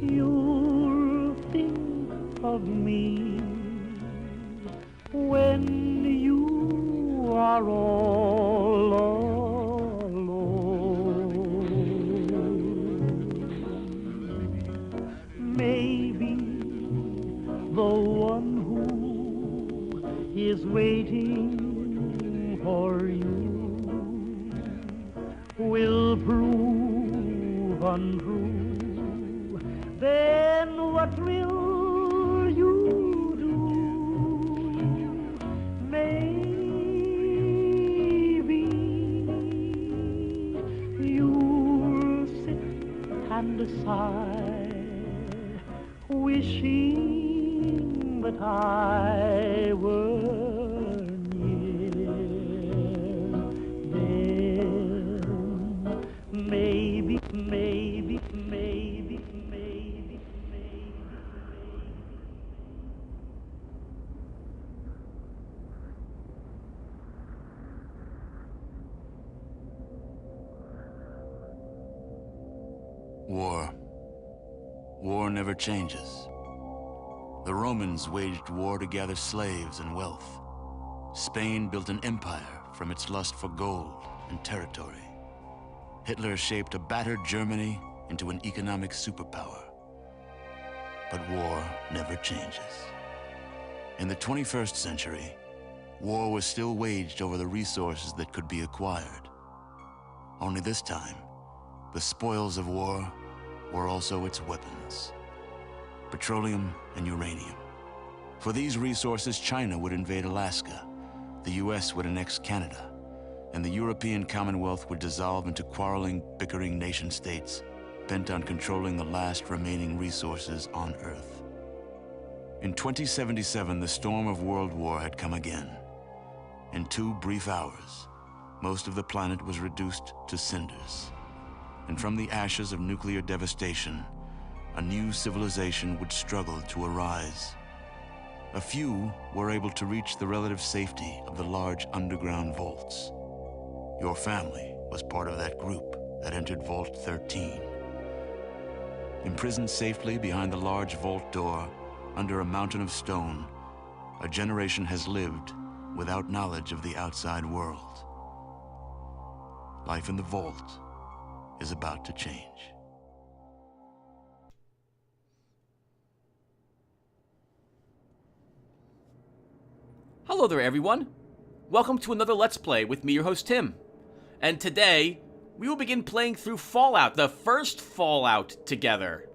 You'll think of me when you are all alone. Maybe the one who is waiting for you will prove untrue. Then what will you do? Maybe you'll sit and sigh, wishing that I were near. Then maybe War never changes. The Romans waged war to gather slaves and wealth. Spain built an empire from its lust for gold and territory. Hitler shaped a battered Germany into an economic superpower. But war never changes. In the 21st century, war was still waged over the resources that could be acquired. Only this time, the spoils of war were also its weapons: petroleum and uranium. For these resources, China would invade Alaska, the US would annex Canada, and the European Commonwealth would dissolve into quarreling, bickering nation-states bent on controlling the last remaining resources on Earth. In 2077, the storm of World War had come again. In 2 brief hours, most of the planet was reduced to cinders. And from the ashes of nuclear devastation, a new civilization would struggle to arise. A few were able to reach the relative safety of the large underground vaults. Your family was part of that group that entered Vault 13. Imprisoned safely behind the large vault door, under a mountain of stone, a generation has lived without knowledge of the outside world. Life in the vault is about to change. Hello there, everyone. Welcome to another Let's Play with me, your host, Tim. And today, we will begin playing through Fallout, the first Fallout, together.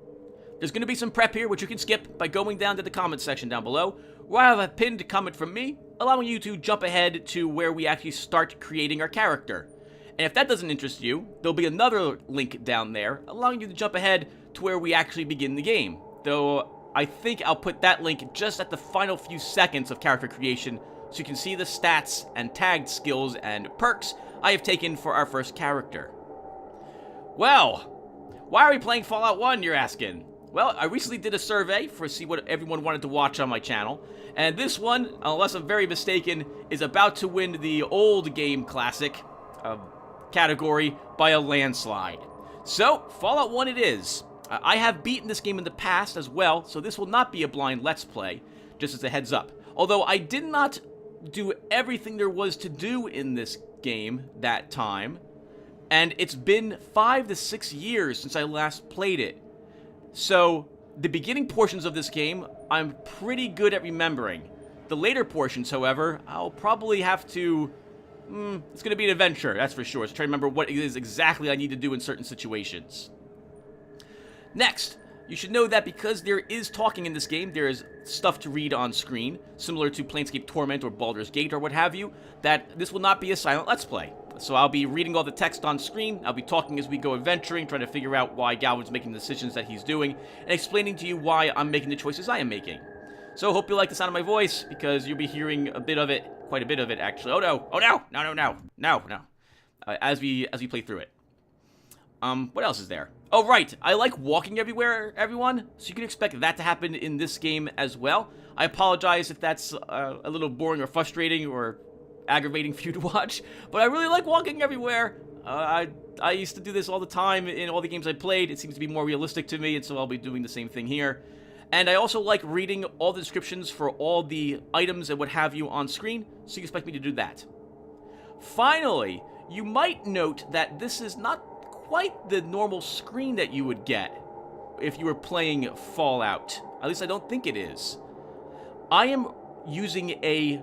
There's going to be some prep here, which you can skip by going down to the comment section down below, where I have a pinned comment from me, allowing you to jump ahead to where we actually start creating our character. And if that doesn't interest you, there'll be another link down there, allowing you to jump ahead to where we actually begin the game. Though, I think I'll put that link just at the final few seconds of character creation, so you can see the stats and tagged skills and perks I have taken for our first character. Well, why are we playing Fallout 1, you're asking? Well, I recently did a survey to see what everyone wanted to watch on my channel, and this one, unless I'm very mistaken, is about to win the old game classic category by a landslide. So, Fallout 1 it is. I have beaten this game in the past as well, so this will not be a blind Let's Play, just as a heads up. Although I did not do everything there was to do in this game that time, and it's been 5 to 6 years since I last played it. So, the beginning portions of this game, I'm pretty good at remembering. The later portions, however, I'll probably have to... it's going to be an adventure, that's for sure. So try to remember what it is exactly I need to do in certain situations. Next, you should know that because there is talking in this game, there is stuff to read on screen, similar to Planescape Torment or Baldur's Gate or what have you, that this will not be a silent Let's Play. So I'll be reading all the text on screen, I'll be talking as we go adventuring, trying to figure out why Galvin's making the decisions that he's doing, and explaining to you why I'm making the choices I am making. So hope you like the sound of my voice, because you'll be hearing a bit of it, quite a bit of it actually. Oh no, as we play through it. What else is there? Oh, right. I like walking everywhere, everyone. So you can expect that to happen in this game as well. I apologize if that's a little boring or frustrating or aggravating for you to watch, but I really like walking everywhere. I used to do this all the time in all the games I played. It seems to be more realistic to me, and so I'll be doing the same thing here. And I also like reading all the descriptions for all the items and what have you on screen, so you can expect me to do that. Finally, you might note that this is not quite the normal screen that you would get if you were playing Fallout. At least I don't think it is. I am using a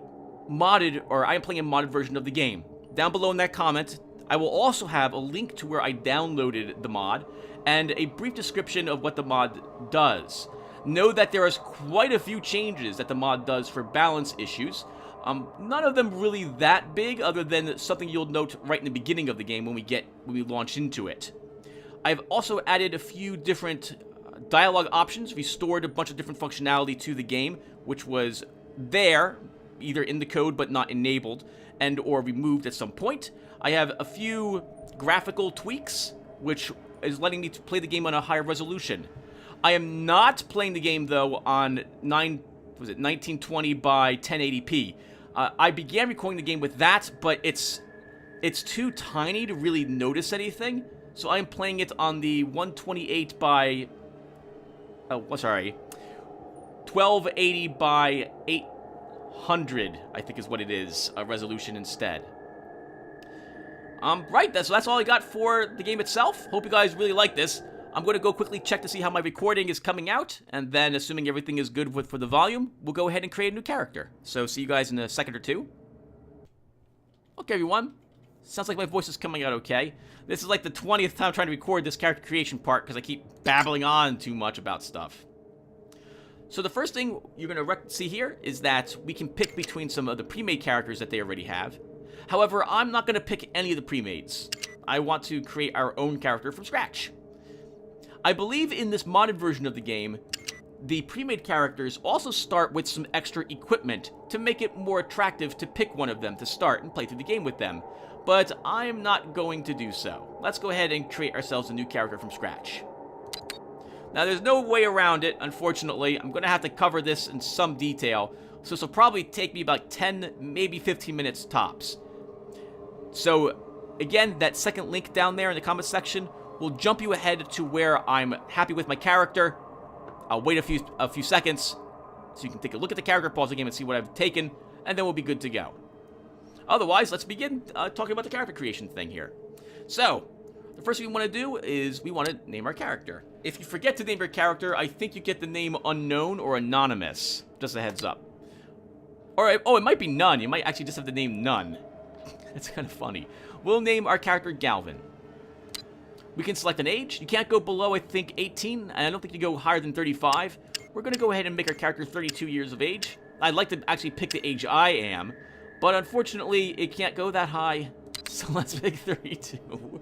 modded, or I am playing a modded version of the game. Down below in that comment, I will also have a link to where I downloaded the mod and a brief description of what the mod does. Know that there is quite a few changes that the mod does for balance issues. None of them really that big, other than something you'll note right in the beginning of the game when we launch into it. I've also added a few different dialogue options, restored a bunch of different functionality to the game, which was there, either in the code but not enabled, and or removed at some point. I have a few graphical tweaks, which is letting me play the game on a higher resolution. I am not playing the game, though, on 1920 by 1080p. I began recording the game with that, but it's too tiny to really notice anything, so I'm playing it on the 128 by... 1280 by 800, I think is what it is, resolution instead. Right, so that's all I got for the game itself. Hope you guys really like this. I'm going to go quickly check to see how my recording is coming out, and then, assuming everything is good for the volume, we'll go ahead and create a new character. So, see you guys in a second or two. Okay, everyone. Sounds like my voice is coming out okay. This is like the 20th time trying to record this character creation part, because I keep babbling on too much about stuff. So the first thing you're going to see here is that we can pick between some of the pre-made characters that they already have. However, I'm not going to pick any of the pre-mades. I want to create our own character from scratch. I believe in this modded version of the game, the pre-made characters also start with some extra equipment to make it more attractive to pick one of them to start and play through the game with them. But I'm not going to do so. Let's go ahead and create ourselves a new character from scratch. Now, there's no way around it, unfortunately. I'm going to have to cover this in some detail, so this will probably take me about 10, maybe 15 minutes tops. So, again, that second link down there in the comment section will jump you ahead to where I'm happy with my character. I'll wait a few seconds so you can take a look at the character, pause the game, and see what I've taken, and then we'll be good to go. Otherwise, let's begin talking about the character creation thing here. So, the first thing we want to do is we want to name our character. If you forget to name your character, I think you get the name Unknown or Anonymous. Just a heads up. Or, oh, it might be None. You might actually just have the name None. That's kind of funny. We'll name our character Galvin. We can select an age. You can't go below, I think, 18, and I don't think you go higher than 35. We're going to go ahead and make our character 32 years of age. I'd like to actually pick the age I am, but unfortunately, it can't go that high, so let's pick 32.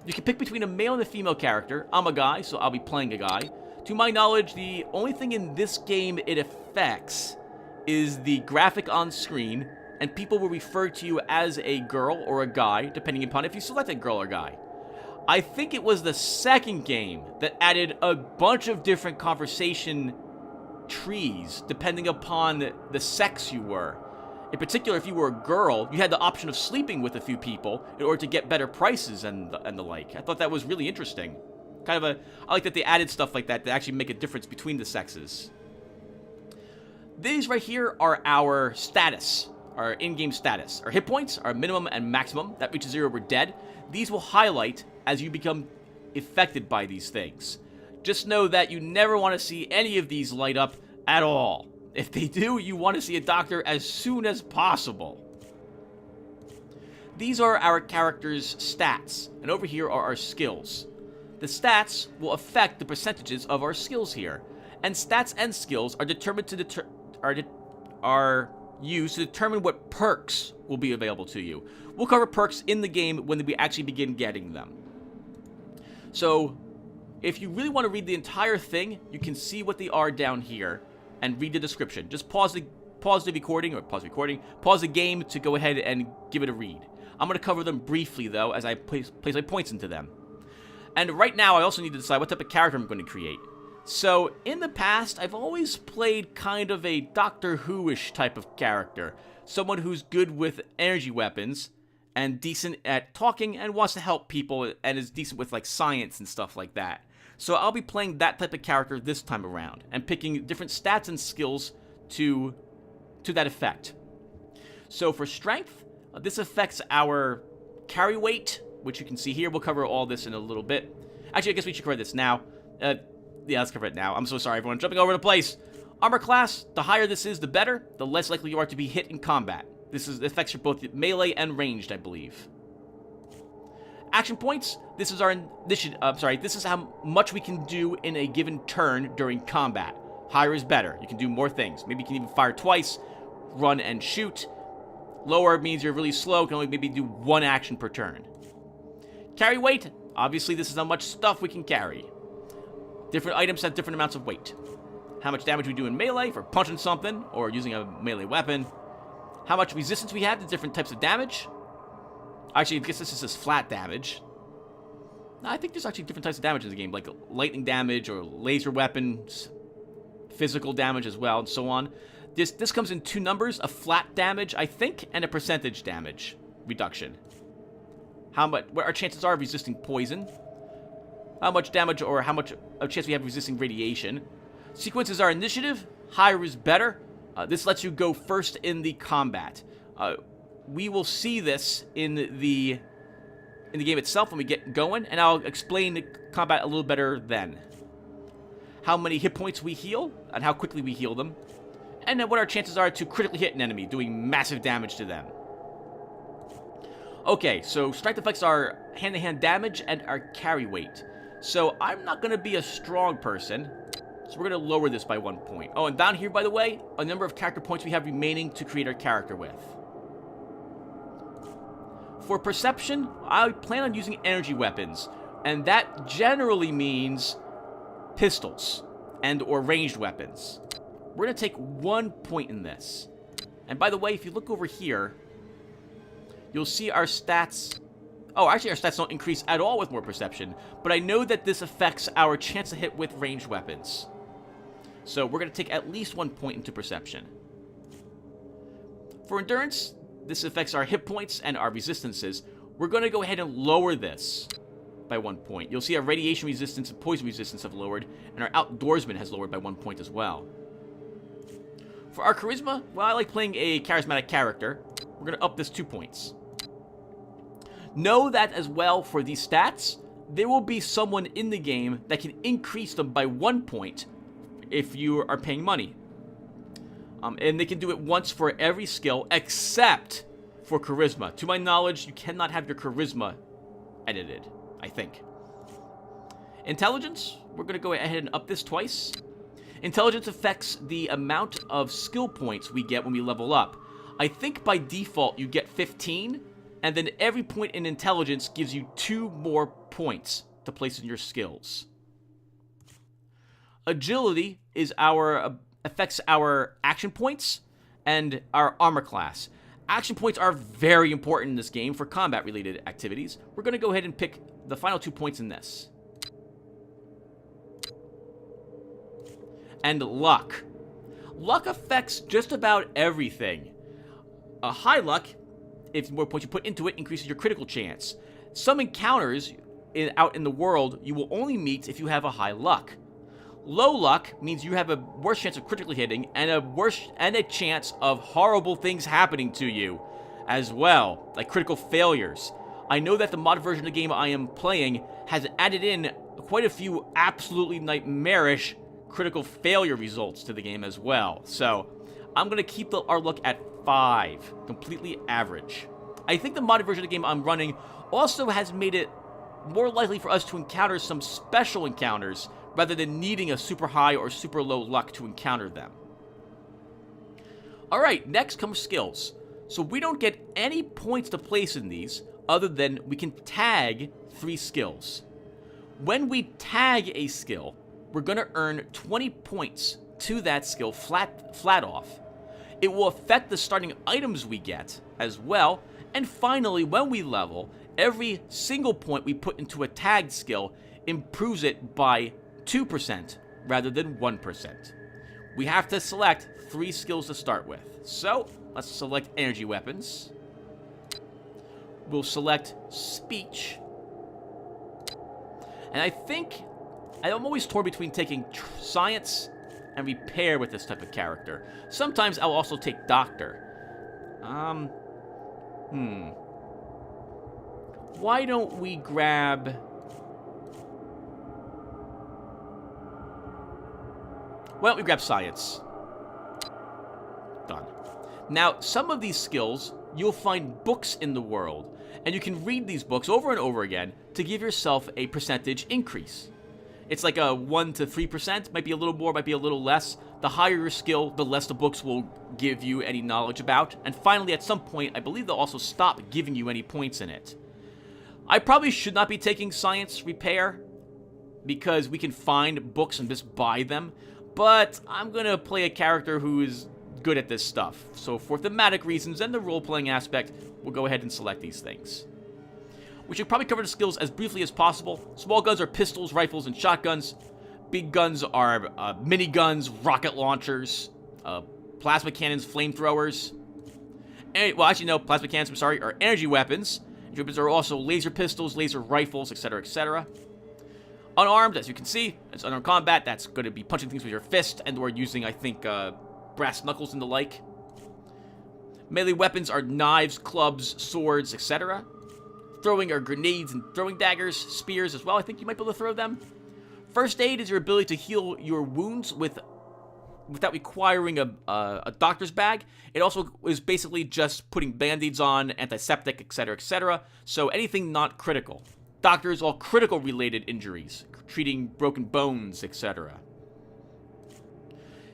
You can pick between a male and a female character. I'm a guy, so I'll be playing a guy. To my knowledge, the only thing in this game it affects is the graphic on screen, and people will refer to you as a girl or a guy, depending upon if you select a girl or guy. I think it was the second game that added a bunch of different conversation trees, depending upon the sex you were. In particular, if you were a girl, you had the option of sleeping with a few people in order to get better prices and the like. I thought that was really interesting. I like that they added stuff like that to actually make a difference between the sexes. These right here are our status, our in-game status. Our hit points, our minimum and maximum. That reaches 0, we're dead. These will highlight as you become affected by these things. Just know that you never want to see any of these light up at all. If they do, you want to see a doctor as soon as possible. These are our character's stats, and over here are our skills. The stats will affect the percentages of our skills here, and stats and skills are determined to are used to determine what perks will be available to you. We'll cover perks in the game when we actually begin getting them. So, if you really want to read the entire thing, you can see what they are down here and read the description. Just pause the game to go ahead and give it a read. I'm going to cover them briefly, though, as I place my points into them. And right now, I also need to decide what type of character I'm going to create. So, in the past, I've always played kind of a Doctor Who-ish type of character. Someone who's good with energy weapons, and decent at talking, and wants to help people, and is decent with, like, science and stuff like that. So I'll be playing that type of character this time around, and picking different stats and skills to that effect. So for strength, this affects our carry weight, which you can see here. We'll cover all this in a little bit. Actually, I guess we should cover this now. Yeah, let's cover it now. I'm so sorry, everyone. Jumping over the place. Armor class, the higher this is, the better. The less likely you are to be hit in combat. This affects your both melee and ranged, I believe. Action points, this is our initiative. This is how much we can do in a given turn during combat. Higher is better. You can do more things. Maybe you can even fire twice, run and shoot. Lower means you're really slow, can only maybe do one action per turn. Carry weight, obviously this is how much stuff we can carry. Different items have different amounts of weight. How much damage we do in melee for punching something or using a melee weapon. How much resistance we have to different types of damage. Actually, I guess this is just flat damage. No, I think there's actually different types of damage in the game, like lightning damage or laser weapons, physical damage as well, and so on. This comes in two numbers, a flat damage, I think, and a percentage damage reduction. What our chances are of resisting poison. How much damage or how much of chance we have resisting radiation. Sequences are initiative, higher is better. This lets you go first in the combat. We will see this in the game itself when we get going, and I'll explain the combat a little better then. How many hit points we heal, and how quickly we heal them, and then what our chances are to critically hit an enemy, doing massive damage to them. Okay, so strength affects our hand-to-hand damage and our carry weight. So I'm not going to be a strong person, so we're going to lower this by 1 point. Oh, and down here, by the way, a number of character points we have remaining to create our character with. For perception, I plan on using energy weapons, and that generally means pistols and or ranged weapons. We're going to take 1 point in this. And by the way, if you look over here, you'll see our stats. Oh, actually our stats don't increase at all with more perception, but I know that this affects our chance to hit with ranged weapons. So we're going to take at least 1 point into perception. For endurance, this affects our hit points and our resistances. We're going to go ahead and lower this by 1 point. You'll see our radiation resistance and poison resistance have lowered, and our outdoorsman has lowered by 1 point as well. For our charisma, well, I like playing a charismatic character. We're going to up this 2 points. Know that as well for these stats, there will be someone in the game that can increase them by 1 point if you are paying money. And they can do it once for every skill except for charisma. To my knowledge, you cannot have your charisma edited, I think. Intelligence, we're going to go ahead and up this twice. Intelligence affects the amount of skill points we get when we level up. I think by default you get 15, and then every point in intelligence gives you 2 more points to place in your skills. Agility is affects our action points and our armor class. Action points are very important in this game for combat-related activities. We're going to go ahead and pick the final 2 points in this. And luck. Luck affects just about everything. A high luck, if more points you put into it, increases your critical chance. Some encounters out in the world you will only meet if you have a high luck. Low luck means you have a worse chance of critically hitting and a chance of horrible things happening to you as well, like critical failures. I know that the mod version of the game I am playing has added in quite a few absolutely nightmarish critical failure results to the game as well. So I'm going to keep our luck at 5, completely average. I think the modded version of the game I'm running also has made it more likely for us to encounter some special encounters rather than needing a super high or super low luck to encounter them. Alright, next comes skills. So we don't get any points to place in these, other than we can tag 3 skills. When we tag a skill, we're going to earn 20 points to that skill flat off. It will affect the starting items we get as well, and finally, when we level, every single point we put into a tagged skill improves it by 2% rather than 1%. We have to select 3 skills to start with. So, let's select energy weapons. We'll select speech. And I think I'm always torn between taking science and repair with this type of character. Sometimes I'll also take doctor. Why don't we grab... Why don't we grab science? Done. Now, some of these skills, you'll find books in the world, and you can read these books over and over again to give yourself a percentage increase. It's like a 1 to 3%, might be a little more, might be a little less. The higher your skill, the less the books will give you any knowledge about. And finally, at some point, I believe they'll also stop giving you any points in it. I probably should not be taking science repair, because we can find books and just buy them. But I'm going to play a character who is good at this stuff. So for thematic reasons and the role-playing aspect, we'll go ahead and select these things. We should probably cover the skills as briefly as possible. Small guns are pistols, rifles, and shotguns. Big guns are miniguns, rocket launchers, plasma cannons, flamethrowers. Well, actually, no, plasma cannons, I'm sorry, are energy weapons. Energy weapons are also laser pistols, laser rifles, etc., etc. Unarmed, as you can see, it's unarmed combat. That's going to be punching things with your fist, and we're using, I think, brass knuckles and the like. Melee weapons are knives, clubs, swords, etc. Throwing are grenades and throwing daggers, spears as well. I think you might be able to throw them. First aid is your ability to heal your wounds without requiring a doctor's bag. It also is basically just putting band-aids on, antiseptic, etc., etc. So anything not critical. Doctors, all critical related injuries, treating broken bones, etc.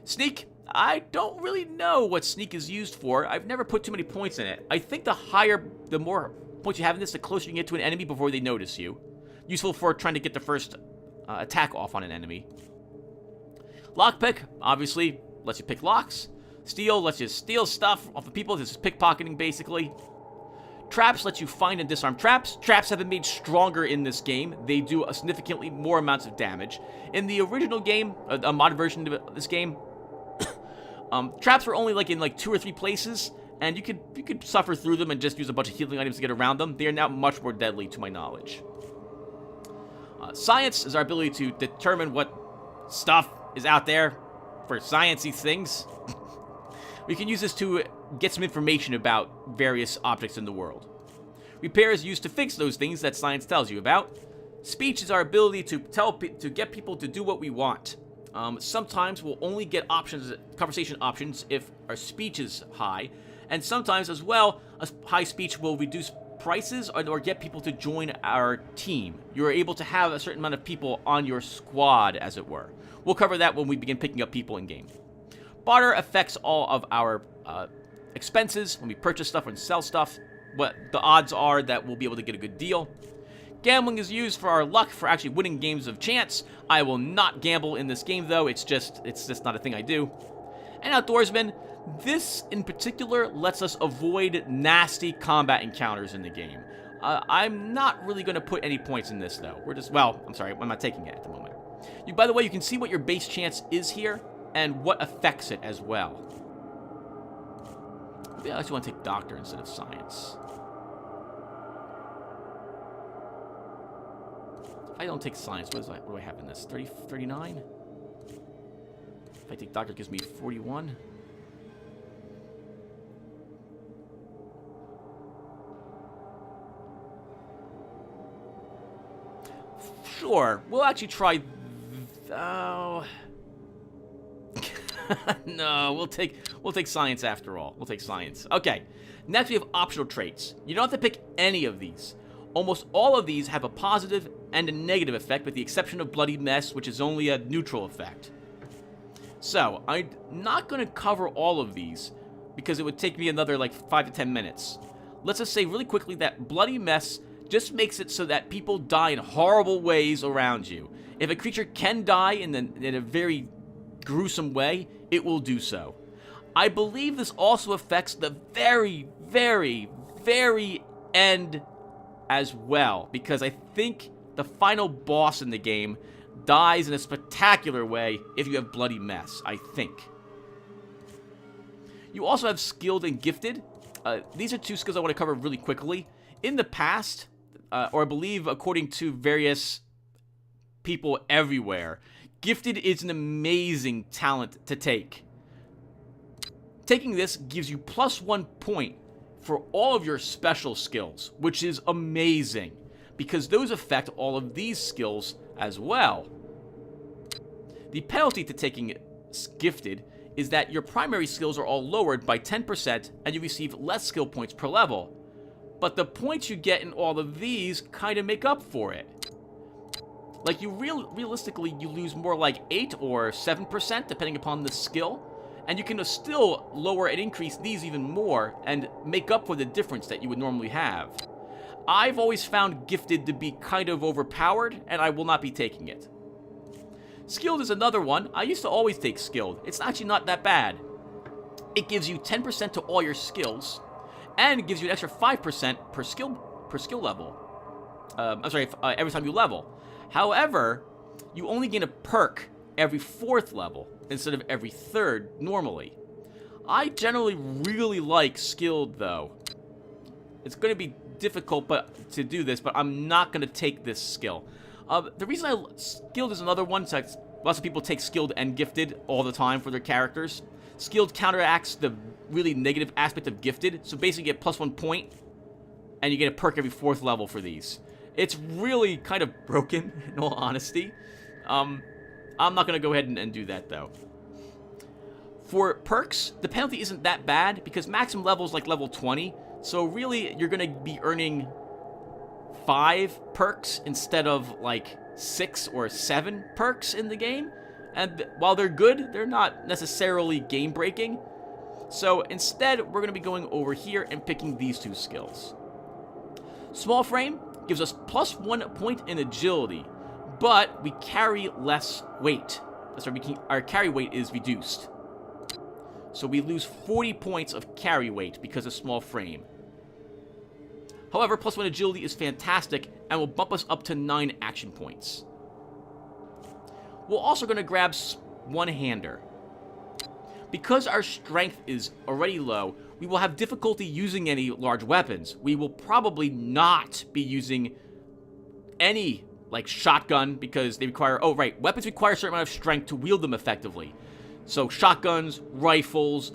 Sneak, I don't really know what sneak is used for. I've never put too many points in it. I think the more points you have in this, the closer you can get to an enemy before they notice you. Useful for trying to get the first attack off on an enemy. Lockpick, obviously, lets you pick locks. Steal lets you steal stuff off of people. This is pickpocketing, basically. Traps lets you find and disarm traps. Traps have been made stronger in this game. They do a significantly more amounts of damage. In the original game, a mod version of this game, traps were only in 2 or 3 places, and you could suffer through them and just use a bunch of healing items to get around them. They are now much more deadly, to my knowledge. Science is our ability to determine what stuff is out there for sciencey things. We can use this to get some information about various objects in the world. Repair is used to fix those things that science tells you about. Speech is our ability to get people to do what we want. Sometimes we'll only get conversation options if our speech is high, and sometimes as well, a high speech will reduce prices or get people to join our team. You're able to have a certain amount of people on your squad, as it were. We'll cover that when we begin picking up people in game. Barter affects all of our expenses when we purchase stuff and sell stuff. What the odds are that we'll be able to get a good deal. Gambling is used for our luck for actually winning games of chance. I will not gamble in this game, though. It's just not a thing I do. And Outdoorsman, this in particular lets us avoid nasty combat encounters in the game. I'm not really going to put any points in this, though. I'm sorry, I'm not taking it at the moment. By the way, you can see what your base chance is here and what affects it as well. Maybe I actually want to take doctor instead of science. If I don't take science, what do I have in this? 39? If I take doctor, it gives me 41. Sure, we'll actually try... Oh... No, we'll take science after all. We'll take science. Okay, next we have optional traits. You don't have to pick any of these. Almost all of these have a positive and a negative effect, with the exception of Bloody Mess, which is only a neutral effect. So, I'm not going to cover all of these, because it would take me another 5 to 10 minutes. Let's just say really quickly that Bloody Mess just makes it so that people die in horrible ways around you. If a creature can die in a very gruesome way, it will do so. I believe this also affects the very, very, very end as well, because I think the final boss in the game dies in a spectacular way if you have Bloody Mess, I think. You also have Skilled and Gifted. These are two skills I want to cover really quickly. In the past, or I believe according to various people everywhere, Gifted is an amazing talent to take. Taking this gives you +1 point for all of your special skills, which is amazing, because those affect all of these skills as well. The penalty to taking Gifted is that your primary skills are all lowered by 10% and you receive less skill points per level. But the points you get in all of these kind of make up for it. Like, you realistically, you lose more like 8 or 7% depending upon the skill, and you can still lower and increase these even more and make up for the difference that you would normally have. I've always found Gifted to be kind of overpowered, and I will not be taking it. Skilled is another one. I used to always take Skilled. It's actually not that bad. It gives you 10% to all your skills, and it gives you an extra 5% per skill level. Every time you level. However, you only gain a perk every 4th level instead of every 3rd normally. I generally really like Skilled, though. It's going to be difficult to do this, but I'm not going to take this skill. The reason Skilled is another one, so lots of people take Skilled and Gifted all the time for their characters. Skilled counteracts the really negative aspect of Gifted, so basically you get +1 point, and you get a perk every 4th level for these. It's really kind of broken, in all honesty. I'm not going to go ahead and do that, though. For perks, the penalty isn't that bad, because maximum level is like level 20, so really you're going to be earning 5 perks instead of like 6 or 7 perks in the game. And while they're good, they're not necessarily game-breaking. So instead, we're going to be going over here and picking these two skills. Small frame gives us +1 point in agility, but we carry less weight. Our carry weight is reduced. So we lose 40 points of carry weight because of small frame. However, +1 agility is fantastic and will bump us up to 9 action points. We're also going to grab one-hander. Because our strength is already low, we will have difficulty using any large weapons. We will probably not be using any, like, shotgun, because they require... Oh, right. Weapons require a certain amount of strength to wield them effectively. So shotguns, rifles,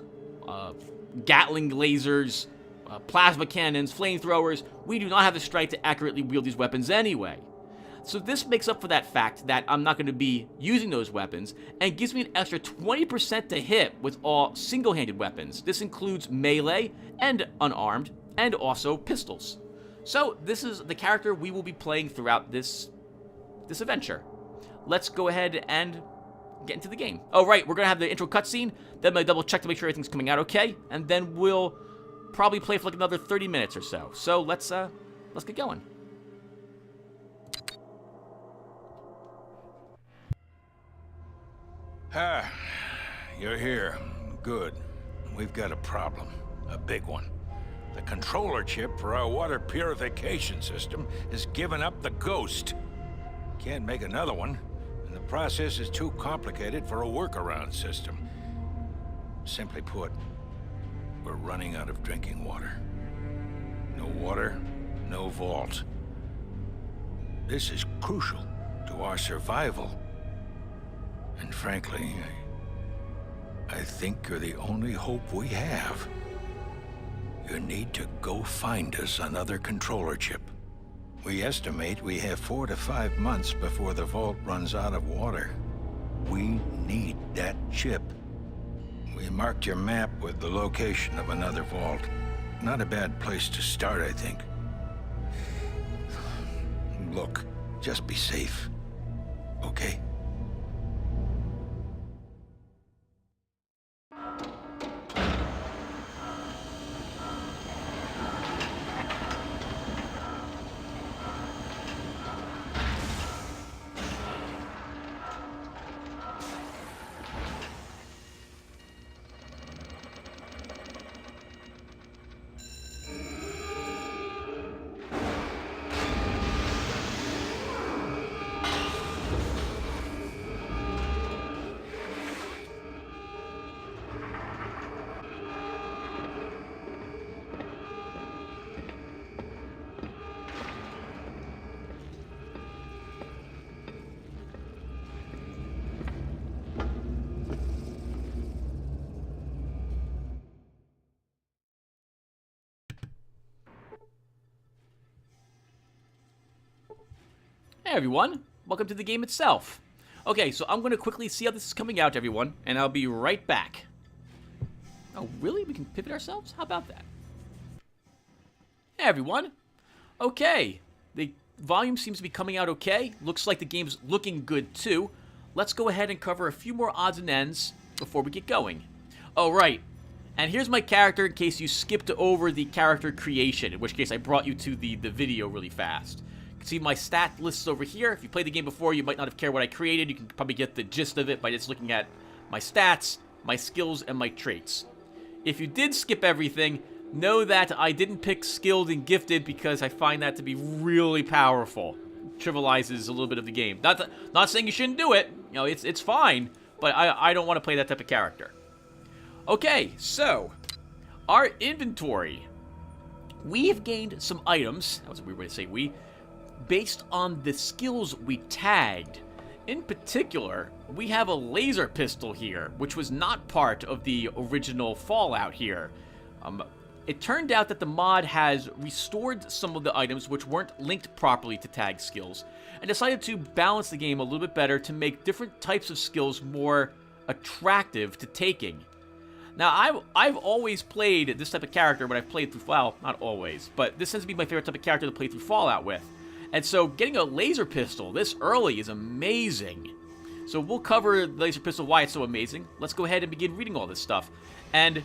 Gatling lasers, plasma cannons, flamethrowers, we do not have the strength to accurately wield these weapons anyway. So this makes up for that fact that I'm not going to be using those weapons, and gives me an extra 20% to hit with all single-handed weapons. This includes melee and unarmed, and also pistols. So this is the character we will be playing throughout this adventure. Let's go ahead and get into the game. Oh, right, we're going to have the intro cutscene, then I'm going to double check to make sure everything's coming out okay, and then we'll probably play for like another 30 minutes or so. So let's get going. Ah, you're here. Good. We've got a problem. A big one. The controller chip for our water purification system has given up the ghost. Can't make another one, and the process is too complicated for a workaround system. Simply put, we're running out of drinking water. No water, no vault. This is crucial to our survival. And frankly, I think you're the only hope we have. You need to go find us another controller chip. We estimate we have 4 to 5 months before the vault runs out of water. We need that chip. We marked your map with the location of another vault. Not a bad place to start, I think. Look, just be safe, okay? everyone, welcome to the game itself. Okay, so I'm going to quickly see how this is coming out, everyone, and I'll be right back. Oh, really? We can pivot ourselves? How about that? Hey, everyone. Okay, the volume seems to be coming out okay. Looks like the game's looking good, too. Let's go ahead and cover a few more odds and ends before we get going. Oh, right. And here's my character in case you skipped over the character creation, in which case I brought you to the video really fast. You can see my stat lists over here. If you played the game before, you might not have cared what I created. You can probably get the gist of it by just looking at my stats, my skills, and my traits. If you did skip everything, know that I didn't pick skilled and gifted because I find that to be really powerful. Trivializes a little bit of the game. Not saying you shouldn't do it. You know, it's fine, but I don't want to play that type of character. Okay, so our inventory. We've gained some items. That was a weird way to say we. Based on the skills we tagged. In particular, we have a laser pistol here, which was not part of the original Fallout here. It turned out that the mod has restored some of the items which weren't linked properly to tag skills, and decided to balance the game a little bit better to make different types of skills more attractive to taking. Now, I've always played this type of character when I've played through Fallout, not always, but this tends to be my favorite type of character to play through Fallout with. And so getting a laser pistol this early is amazing. So we'll cover the laser pistol, why it's so amazing. Let's go ahead and begin reading all this stuff. And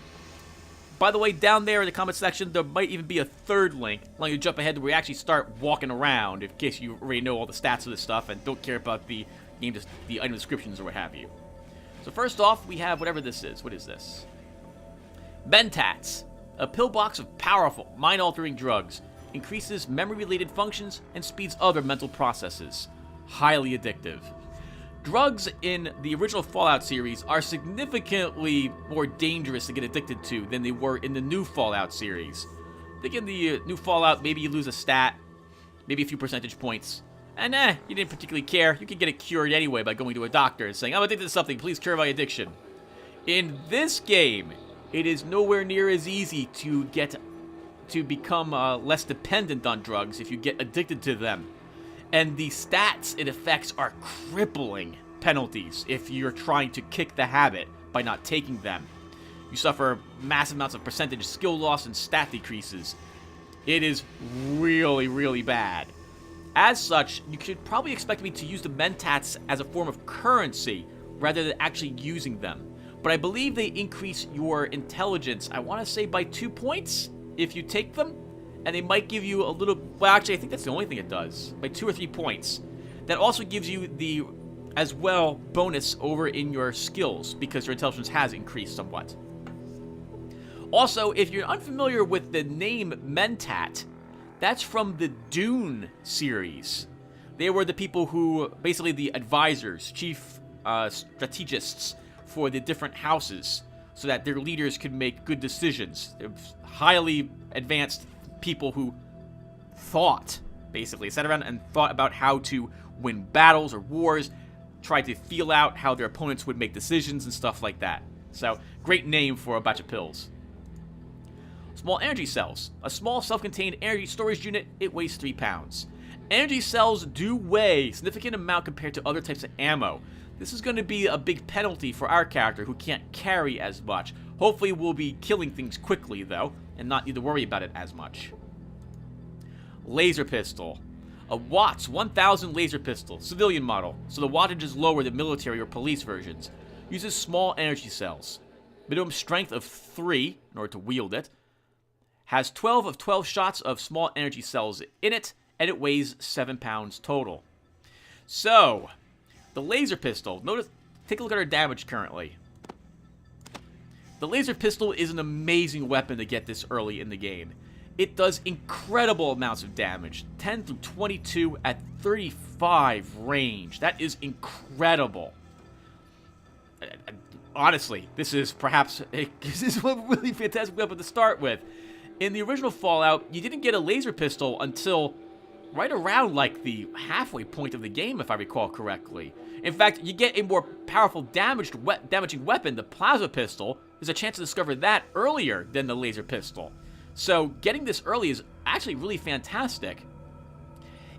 by the way, down there in the comment section, there might even be a third link allowing you to jump ahead to where we actually start walking around, in case you already know all the stats of this stuff and don't care about the item descriptions or what have you. So first off, we have whatever this is. What is this? Mentats, a pillbox of powerful, mind-altering drugs. Increases memory-related functions and speeds other mental processes. Highly addictive. Drugs in the original Fallout series are significantly more dangerous to get addicted to than they were in the new Fallout series. I think in the new Fallout, maybe you lose a stat, maybe a few percentage points, and you didn't particularly care. You could get it cured anyway by going to a doctor and saying, I'm addicted to something, please cure my addiction. In this game, it is nowhere near as easy to become less dependent on drugs if you get addicted to them. And the stats it affects are crippling penalties if you're trying to kick the habit by not taking them. You suffer massive amounts of percentage skill loss and stat decreases. It is really, really bad. As such, you should probably expect me to use the mentats as a form of currency rather than actually using them. But I believe they increase your intelligence, I want to say by 2 points if you take them. And they might give you a little, well actually I think that's the only thing it does, by 2 or 3 points. That also gives you the, as well, bonus over in your skills, because your intelligence has increased somewhat. Also, if you're unfamiliar with the name Mentat, that's from the Dune series. They were the people who, basically the advisors, chief strategists for the different houses, so that their leaders could make good decisions. They're highly advanced people who thought, basically, sat around and thought about how to win battles or wars, tried to feel out how their opponents would make decisions and stuff like that. So, great name for a batch of pills. Small energy cells. A small self-contained energy storage unit, it weighs 3 pounds. Energy cells do weigh a significant amount compared to other types of ammo. This is going to be a big penalty for our character who can't carry as much. Hopefully we'll be killing things quickly, though, and not need to worry about it as much. Laser pistol. A Watts 1000 laser pistol, civilian model, so the wattage is lower than military or police versions. Uses small energy cells. Minimum strength of 3 in order to wield it. Has 12 of 12 shots of small energy cells in it, and it weighs 7 pounds total. So, the laser pistol. Notice, take a look at our damage currently. The laser pistol is an amazing weapon to get this early in the game. It does incredible amounts of damage. 10 through 22 at 35 range. That is incredible. Honestly, this is perhaps this is a really fantastic weapon to start with. In the original Fallout, you didn't get a laser pistol until right around like the halfway point of the game, if I recall correctly. In fact, you get a more powerful damaging weapon, the plasma pistol. There's a chance to discover that earlier than the laser pistol. So getting this early is actually really fantastic.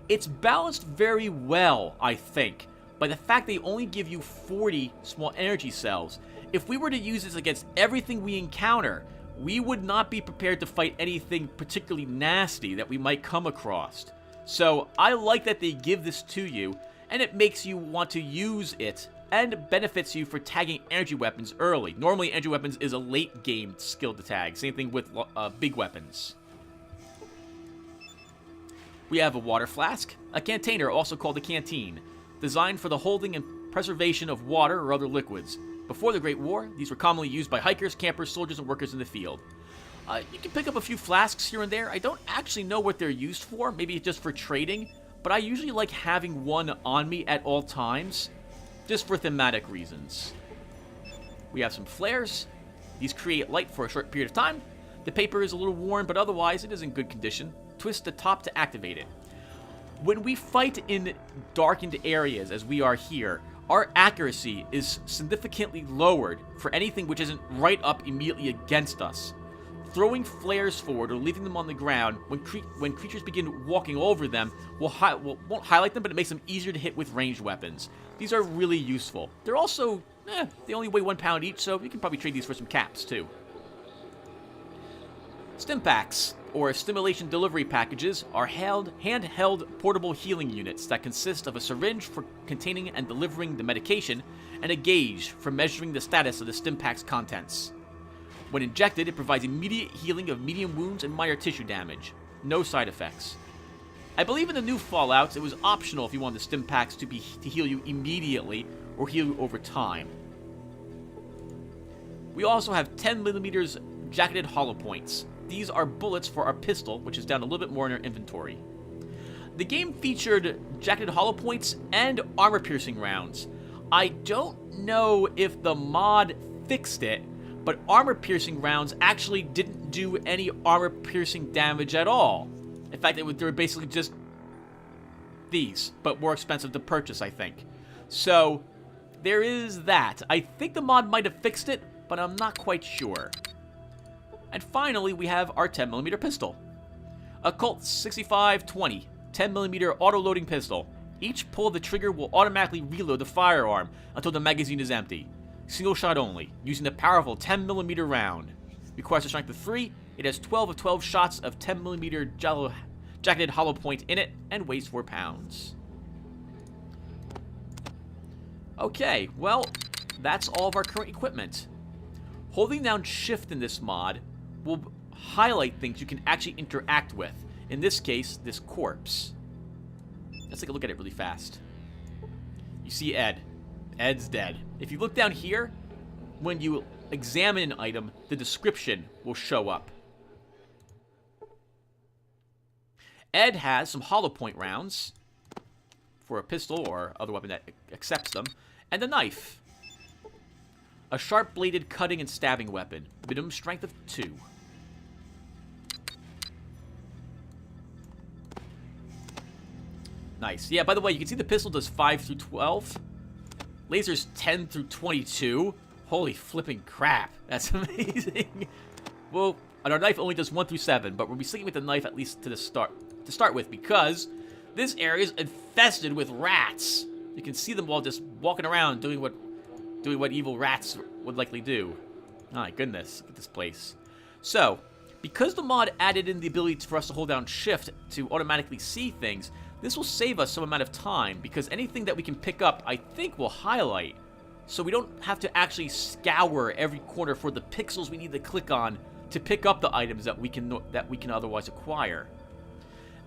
It's balanced very well, I think, by the fact they only give you 40 small energy cells. If we were to use this against everything we encounter, we would not be prepared to fight anything particularly nasty that we might come across. So I like that they give this to you, and it makes you want to use it, and benefits you for tagging energy weapons early. Normally, energy weapons is a late game skill to tag. Same thing with big weapons. We have a water flask, a container, also called a canteen, designed for the holding and preservation of water or other liquids. Before the Great War, these were commonly used by hikers, campers, soldiers, and workers in the field. You can pick up a few flasks here and there. I don't actually know what they're used for, maybe just for trading, but I usually like having one on me at all times, just for thematic reasons. We have some flares. These create light for a short period of time. The paper is a little worn, but otherwise it is in good condition. Twist the top to activate it. When we fight in darkened areas, as we are here, our accuracy is significantly lowered for anything which isn't right up immediately against us. Throwing flares forward or leaving them on the ground when creatures begin walking over them won't highlight them, but it makes them easier to hit with ranged weapons. These are really useful. They're also, they only weigh 1 pound each, so you can probably trade these for some caps too. Stim packs, or stimulation delivery packages, are handheld portable healing units that consist of a syringe for containing and delivering the medication and a gauge for measuring the status of the stim pack's contents. When injected, it provides immediate healing of medium wounds and minor tissue damage. No side effects. I believe in the new Fallouts, it was optional if you wanted the stim packs to heal you immediately or heal you over time. We also have 10mm jacketed hollow points. These are bullets for our pistol, which is down a little bit more in our inventory. The game featured jacketed hollow points and armor-piercing rounds. I don't know if the mod fixed it, but armor-piercing rounds actually didn't do any armor-piercing damage at all. In fact, they were basically just these, but more expensive to purchase, I think. So, there is that. I think the mod might have fixed it, but I'm not quite sure. And finally, we have our 10mm pistol. A Colt 6520, 10mm auto-loading pistol. Each pull of the trigger will automatically reload the firearm until the magazine is empty. Single shot only, using the powerful 10mm round. Requires a strength of 3, it has 12 of 12 shots of 10mm jacketed hollow point in it, and weighs 4 pounds. Okay, well, that's all of our current equipment. Holding down shift in this mod will highlight things you can actually interact with. In this case, this corpse. Let's take a look at it really fast. You see Ed. Ed's dead. If you look down here, when you examine an item, the description will show up. Ed has some hollow point rounds for a pistol or other weapon that accepts them, and a knife. A sharp-bladed cutting and stabbing weapon. Minimum strength of 2. Nice. Yeah, by the way, you can see the pistol does 5 through 12. Lasers 10 through 22. Holy flipping crap. That's amazing. Well, and our knife only does 1 through 7, but we'll be sticking with the knife at least to start with, because this area is infested with rats. You can see them all just walking around doing what evil rats would likely do. Oh my goodness, look at this place. So, because the mod added in the ability for us to hold down shift to automatically see things, this will save us some amount of time, because anything that we can pick up, I think, will highlight. So we don't have to actually scour every corner for the pixels we need to click on to pick up the items that we can otherwise acquire.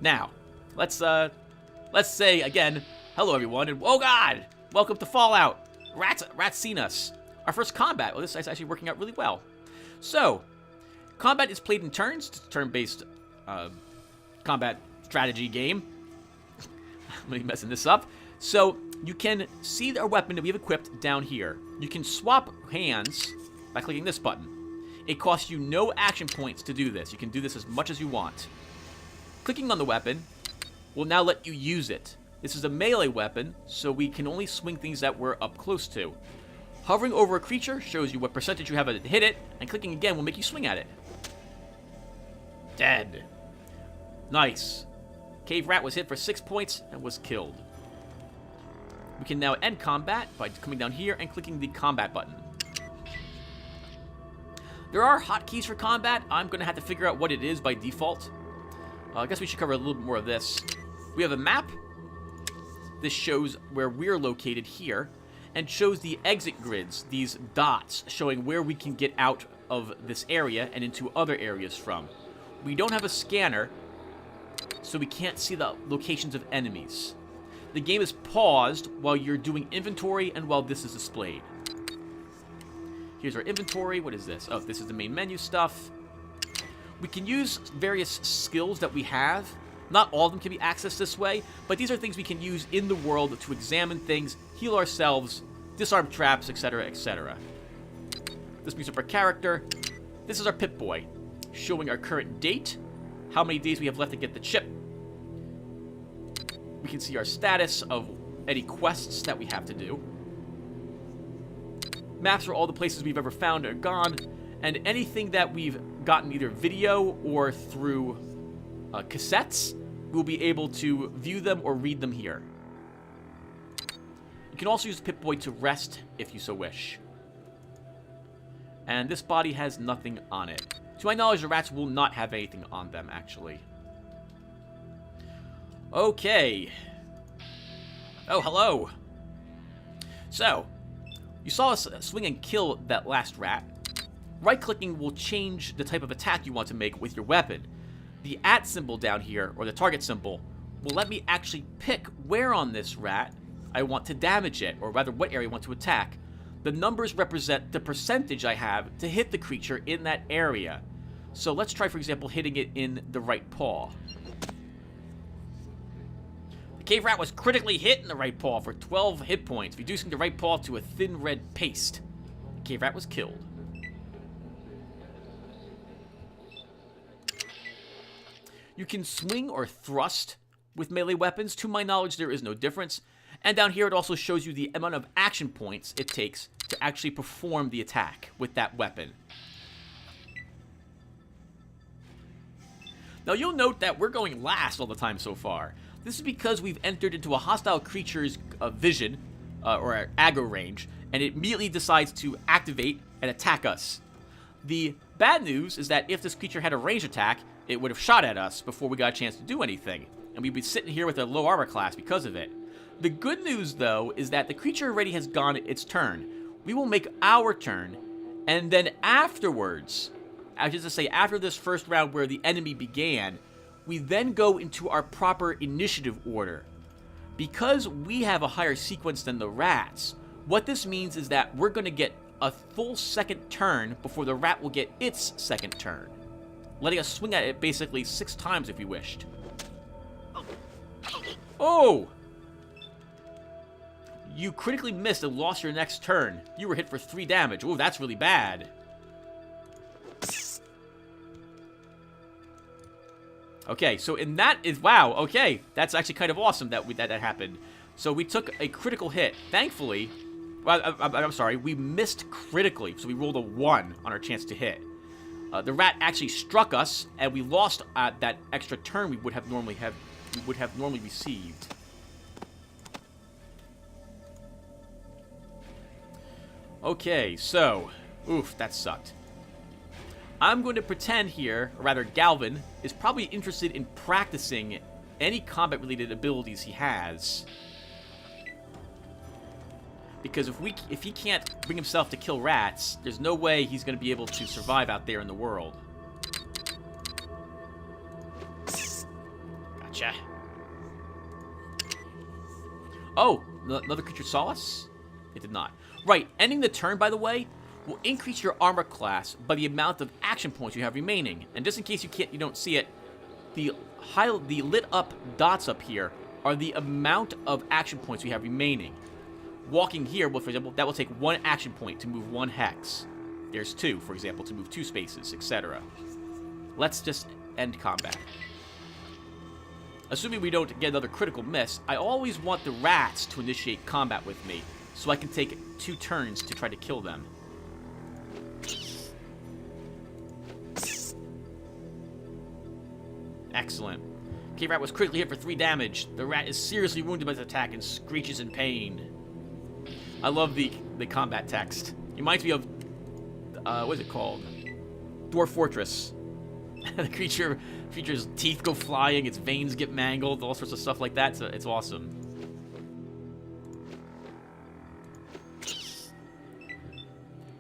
Now, let's say again, hello everyone, and oh god, welcome to Fallout. Rats seen us. Our first combat. Well, this is actually working out really well. So, combat is played in turns. It's a turn-based combat strategy game. I'm gonna be messing this up. So, you can see our weapon that we have equipped down here. You can swap hands by clicking this button. It costs you no action points to do this. You can do this as much as you want. Clicking on the weapon will now let you use it. This is a melee weapon, so we can only swing things that we're up close to. Hovering over a creature shows you what percentage you have to hit it, and clicking again will make you swing at it. Dead. Nice. Cave rat was hit for 6 points and was killed. We can now end combat by coming down here and clicking the combat button. There are hotkeys for combat. I'm going to have to figure out what it is by default. I guess we should cover a little bit more of this. We have a map. This shows where we're located here, and shows the exit grids, these dots, showing where we can get out of this area and into other areas from. We don't have a scanner, so we can't see the locations of enemies. The game is paused while you're doing inventory and while this is displayed. Here's our inventory. What is this? Oh, this is the main menu stuff. We can use various skills that we have. Not all of them can be accessed this way, but these are things we can use in the world to examine things, heal ourselves, disarm traps, etc., etc. This brings up our character. This is our Pip-Boy, showing our current date, how many days we have left to get the chip. We can see our status of any quests that we have to do. Maps are all the places we've ever found or gone, and anything that we've gotten either video or through cassettes, we'll be able to view them or read them here. You can also use Pip-Boy to rest if you so wish. And this body has nothing on it. To my knowledge, the rats will not have anything on them, actually. Okay. Oh, hello. So, you saw us swing and kill that last rat. Right-clicking will change the type of attack you want to make with your weapon. The @ symbol down here, or the target symbol, will let me actually pick where on this rat I want to damage it, or rather what area I want to attack. The numbers represent the percentage I have to hit the creature in that area. So let's try, for example, hitting it in the right paw. The cave rat was critically hit in the right paw for 12 hit points, reducing the right paw to a thin red paste. The cave rat was killed. You can swing or thrust with melee weapons. To my knowledge, there is no difference. And down here, it also shows you the amount of action points it takes to actually perform the attack with that weapon. Now, you'll note that we're going last all the time so far. This is because we've entered into a hostile creature's vision, or aggro range, and it immediately decides to activate and attack us. The bad news is that if this creature had a range attack, it would have shot at us before we got a chance to do anything, and we'd be sitting here with a low armor class because of it. The good news, though, is that the creature already has gone its turn. We will make our turn, and then afterwards, I should just say after this first round where the enemy began, we then go into our proper initiative order. Because we have a higher sequence than the rats, what this means is that we're going to get a full second turn before the rat will get its second turn, letting us swing at it basically 6 times if we wished. Oh! You critically missed and lost your next turn. You were hit for 3 damage. Ooh, that's really bad. Okay, so in that is... Wow, okay. That's actually kind of awesome that that happened. So we took a critical hit. Thankfully... Well, I'm sorry. We missed critically, so we rolled a 1 on our chance to hit. The rat actually struck us, and we lost that extra turn we would have normally received. Okay, so, oof, that sucked. I'm going to pretend here, or rather Galvin, is probably interested in practicing any combat-related abilities he has. Because if he can't bring himself to kill rats, there's no way he's going to be able to survive out there in the world. Gotcha. Oh, another creature saw us? It did not. Right, ending the turn, by the way, will increase your armor class by the amount of action points you have remaining. And just in case you don't see it, the lit up dots up here are the amount of action points we have remaining. Walking here, well, for example, that will take 1 action point to move 1 hex. There's 2, for example, to move 2 spaces, etc. Let's just end combat. Assuming we don't get another critical miss, I always want the rats to initiate combat with me, so I can take 2 turns to try to kill them. Excellent. Okay, rat was critically hit for 3 damage. The rat is seriously wounded by this attack and screeches in pain. I love the combat text. It reminds me of, what is it called? Dwarf Fortress. The creature's teeth go flying, its veins get mangled, all sorts of stuff like that. So it's awesome.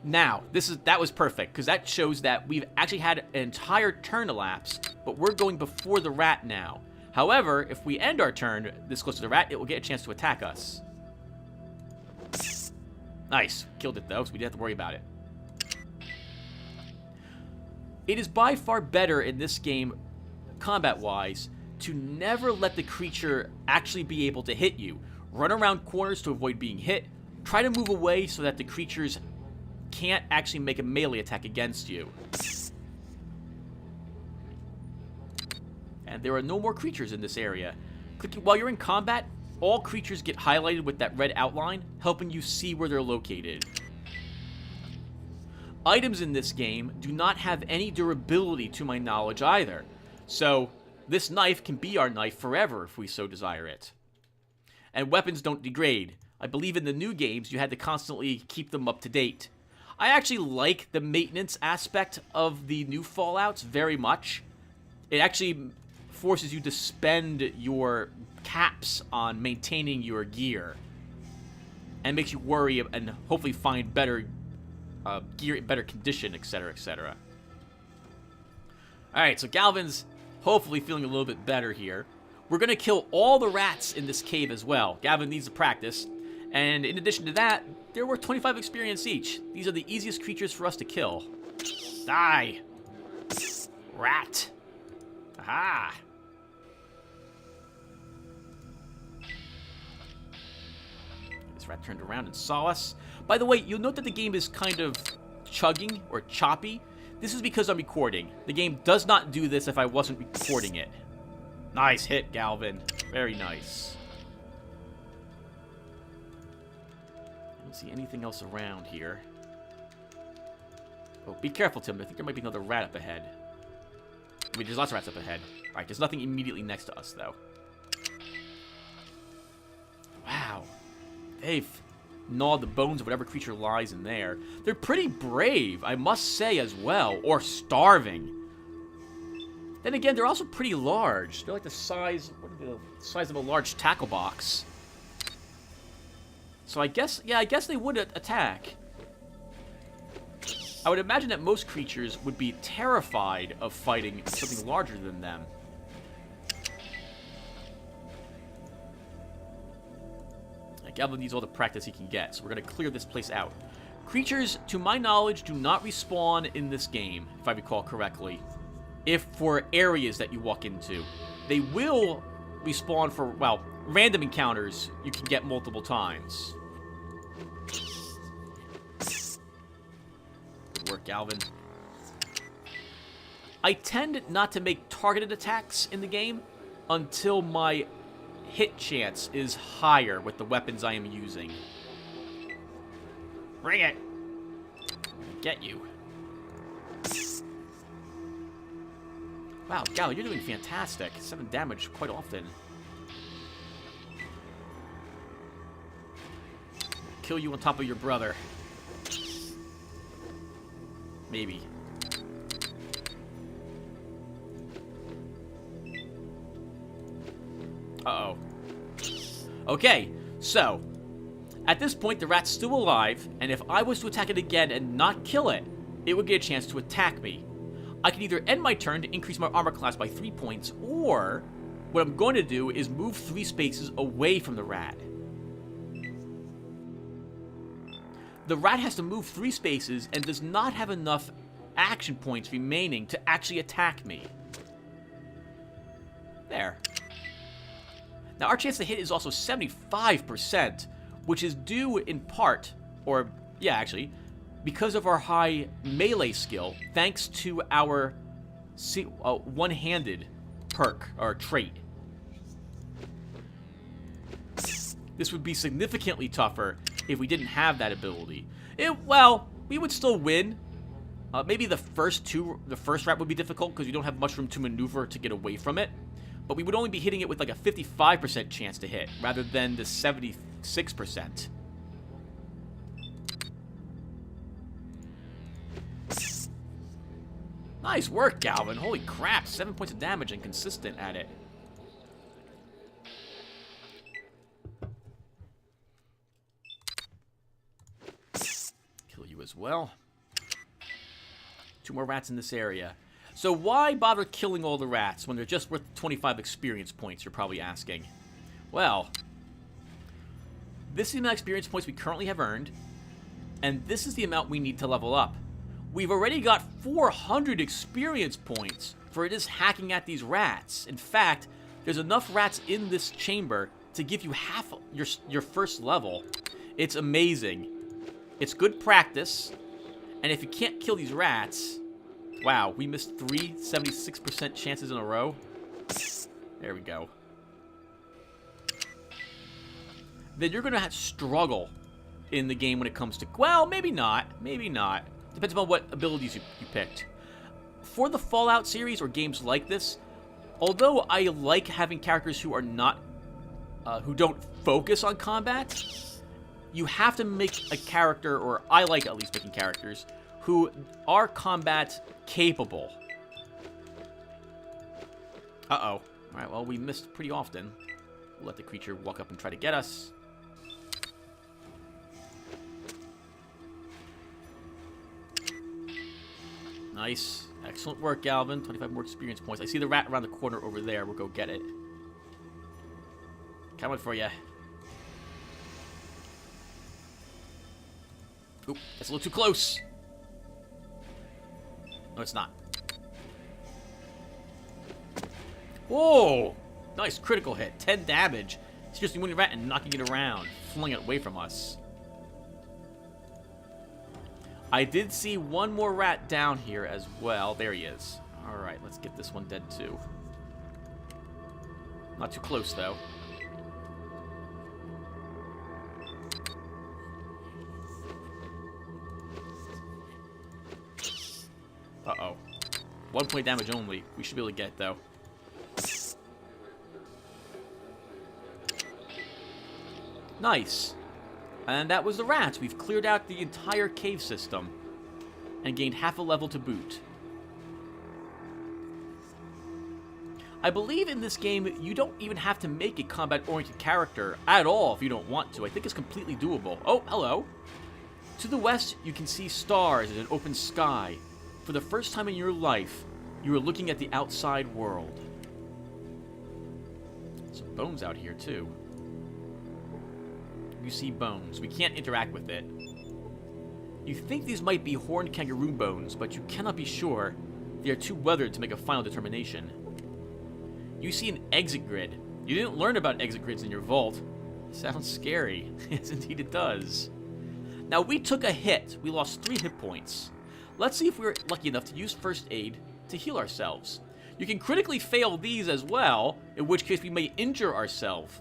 Now, that was perfect, because that shows that we've actually had an entire turn elapse, but we're going before the rat now. However, if we end our turn this close to the rat, it will get a chance to attack us. Nice. Killed it, though, so we didn't have to worry about it. It is by far better in this game, combat-wise, to never let the creature actually be able to hit you. Run around corners to avoid being hit. Try to move away so that the creatures can't actually make a melee attack against you. And there are no more creatures in this area. While you're in combat, all creatures get highlighted with that red outline, helping you see where they're located. Items in this game do not have any durability to my knowledge either, so this knife can be our knife forever if we so desire it. And weapons don't degrade. I believe in the new games you had to constantly keep them up to date. I actually like the maintenance aspect of the new Fallouts very much. It actually forces you to spend your caps on maintaining your gear, and makes you worry and hopefully find better gear in better condition, etc., etc. Alright, so Galvin's hopefully feeling a little bit better here. We're going to kill all the rats in this cave as well. Galvin needs to practice. And in addition to that, they're worth 25 experience each. These are the easiest creatures for us to kill. Die! Rat! Aha! This rat turned around and saw us. By the way, you'll note that the game is kind of chugging or choppy. This is because I'm recording. The game does not do this if I wasn't recording it. Nice hit, Galvin. Very nice. I don't see anything else around here. Oh, be careful, Tim. I think there might be another rat up ahead. I mean, there's lots of rats up ahead. Alright, there's nothing immediately next to us, though. Wow. They've gnawed the bones of whatever creature lies in there. They're pretty brave, I must say, as well. Or starving. Then again, they're also pretty large. They're like the size, the size of a large tackle box. So I guess, yeah, I guess they would attack. I would imagine that most creatures would be terrified of fighting something larger than them. Galvin needs all the practice he can get, so we're going to clear this place out. Creatures, to my knowledge, do not respawn in this game, if I recall correctly. If for areas that you walk into. They will respawn for, well, random encounters you can get multiple times. Good work, Galvin. I tend not to make targeted attacks in the game until my hit chance is higher with the weapons I am using. Bring it! Get you. Wow, Gal, you're doing fantastic. 7 damage quite often. Kill you on top of your brother. Maybe. Uh-oh. Okay, so, at this point, the rat's still alive, and if I was to attack it again and not kill it, it would get a chance to attack me. I can either end my turn to increase my armor class by 3 points, or what I'm going to do is move 3 spaces away from the rat. The rat has to move 3 spaces and does not have enough action points remaining to actually attack me. There. Now, our chance to hit is also 75%, which is due in part, or, yeah, actually, because of our high melee skill, thanks to our one-handed perk, or trait. This would be significantly tougher if we didn't have that ability. Well, we would still win. Maybe the first rat would be difficult, because you don't have much room to maneuver to get away from it. but we would only be hitting it with like a 55% chance to hit, rather than the 76%. Nice work, Galvin. Holy crap, 7 points of damage and consistent at it. Kill you as well. 2 more rats in this area. So why bother killing all the rats when they're just worth 25 experience points, you're probably asking. Well, this is the amount of experience points we currently have earned, and this is the amount we need to level up. We've already got 400 experience points for just hacking at these rats. In fact, there's enough rats in this chamber to give you half your first level. It's amazing. It's good practice, and if you can't kill these rats... Wow, we missed 3 76% chances in a row. There we go. Then you're going to have to struggle in the game when it comes to... Well, maybe not. Maybe not. Depends on what abilities you picked. For the Fallout series or games like this, although I like having characters who are not... who don't focus on combat, you have to make a character, or I like at least making characters, who are combat capable. Uh-oh. Alright, well, we missed pretty often. We'll let the creature walk up and try to get us. Nice. Excellent work, Galvin. 25 more experience points. I see the rat around the corner over there. We'll go get it. Coming for you. Oop, that's a little too close. No, it's not. Whoa! Nice critical hit. 10 damage. Seriously winning rat and knocking it around. Flinging it away from us. I did see one more rat down here as well. There he is. Alright, let's get this one dead too. Not too close, though. Uh-oh. 1 point damage only. We should be able to get it, though. Nice. And that was the rats. We've cleared out the entire cave system and gained half a level to boot. I believe in this game, you don't even have to make a combat-oriented character at all if you don't want to. I think it's completely doable. Oh, hello. To the west, you can see stars and an open sky. For the first time in your life, you are looking at the outside world. Some bones out here, too. You see bones. We can't interact with it. You think these might be horned kangaroo bones, but you cannot be sure. They are too weathered to make a final determination. You see an exit grid. You didn't learn about exit grids in your vault. Sounds scary. Yes, indeed it does. Now, we took a hit. We lost 3 hit points. Let's see if we're lucky enough to use first aid to heal ourselves. You can critically fail these as well, in which case we may injure ourselves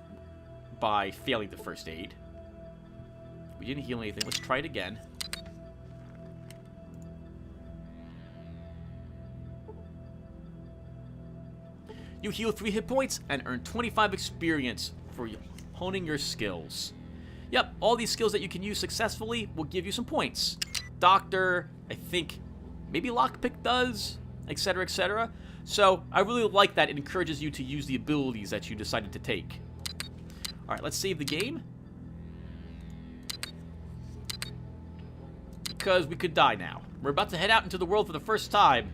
by failing the first aid. We didn't heal anything. Let's try it again. You heal 3 hit points and earn 25 experience for honing your skills. Yep, all these skills that you can use successfully will give you some points. Doctor, I think maybe lockpick does, etc., etc. So I really like that it encourages you to use the abilities that you decided to take. Alright, let's save the game. Because we could die now. We're about to head out into the world for the first time.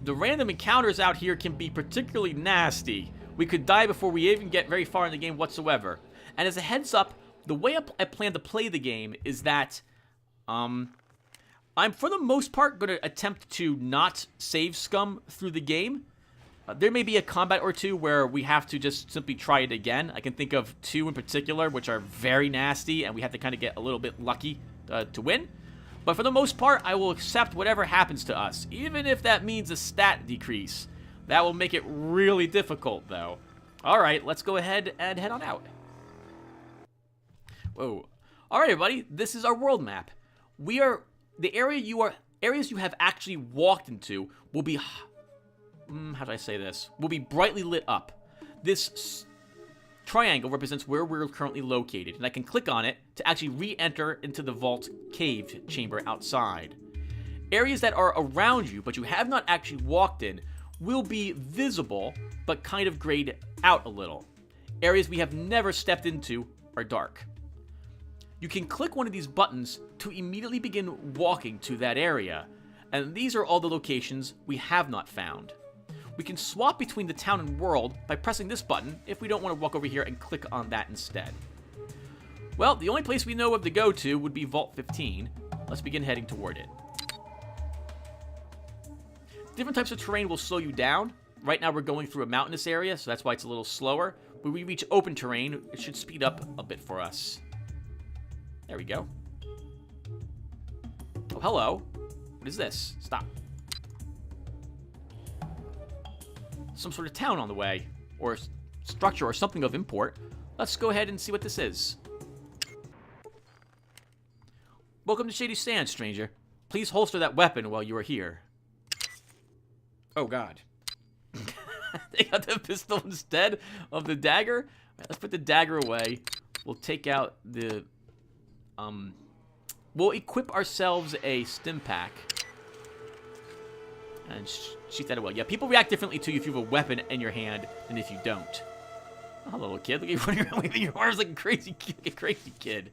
The random encounters out here can be particularly nasty. We could die before we even get very far in the game whatsoever. And as a heads up, the way I plan to play the game is that I'm for the most part going to attempt to not save scum through the game. There may be a combat or two where we have to just simply try it again. I can think of 2 in particular which are very nasty and we have to kind of get a little bit lucky to win. But for the most part, I will accept whatever happens to us, even if that means a stat decrease. That will make it really difficult, though. Alright, let's go ahead and head on out. Whoa. Alright, everybody, this is our world map. The areas you have actually walked into will be, how do I say this? Will be brightly lit up. This triangle represents where we're currently located, and I can click on it to actually re-enter into the vault cave chamber outside. Areas that are around you, but you have not actually walked in, will be visible, but kind of grayed out a little. Areas we have never stepped into are dark. You can click one of these buttons to immediately begin walking to that area, and these are all the locations we have not found. We can swap between the town and world by pressing this button if we don't want to walk over here and click on that instead. Well, the only place we know of to go to would be Vault 15. Let's begin heading toward it. Different types of terrain will slow you down. Right now we're going through a mountainous area, so that's why it's a little slower. When we reach open terrain, it should speed up a bit for us. There we go. Oh, hello. What is this? Stop. Some sort of town on the way, or structure, or something of import. Let's go ahead and see what this is. Welcome to Shady Sands, stranger. Please holster that weapon while you are here. Oh, God. They got the pistol instead of the dagger? Right, let's put the dagger away. We'll take out the... We'll equip ourselves a stim pack. And shoot that away. Yeah, people react differently to you if you have a weapon in your hand than if you don't. Oh, hello, little kid. Look at you running around waving your arms like a crazy kid.